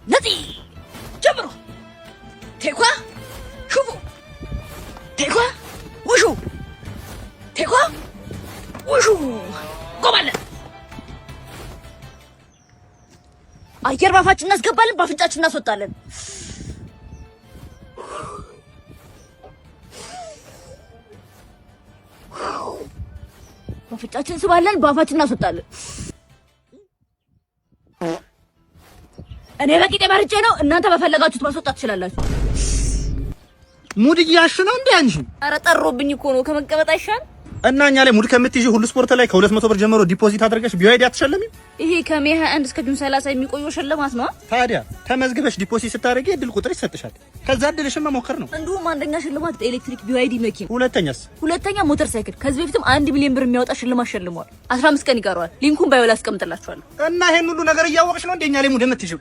ነፂ ጀምሮ ቴኳ ሹፉ ቴኳ ውሹ ቴኳ ውሹ ቆማለን። አየር ባፋችን እናስገባለን፣ ባፍንጫችን እናስወጣለን። ባፍንጫችን እንስባለን፣ ባፋችን እናስወጣለን። እኔ በቂጤ መርጬ ነው፣ እናንተ በፈለጋችሁት ማስወጣት ትችላላችሁ። ሙድ እያሽ ነው እንዴ አንቺ? ኧረ ጠሮብኝ እኮ ነው ከመቀመጥ አይሻል? እና እኛ ላይ ሙድ ከምትይዢ ሁሉ ስፖርት ላይ ከ200 ብር ጀምሮ ዲፖዚት አድርገሽ ቢዋይዲ አትሸለሚም? ይሄ ከሜ 21 እስከ ጁን 30 የሚቆየው ሽልማት ነው። ታዲያ ተመዝግበሽ ዲፖዚት ስታደርጊ እድል ቁጥር ይሰጥሻል። ከዛ እድልሽን መሞከር ነው። እንዲሁም አንደኛ ሽልማት ኤሌክትሪክ ቢዋይዲ መኪና፣ ሁለተኛስ? ሁለተኛ ሞተር ሳይክል። ከዚህ በፊትም 1 ሚሊዮን ብር የሚያወጣ ሽልማት ሸልመዋል። 15 ቀን ይቀረዋል። ሊንኩን ባዮ ላይ አስቀምጥላችኋለሁ። እና ይሄን ሁሉ ነገር እያወቅሽ ነው እንደኛ ላይ ሙድ የምትይዢው?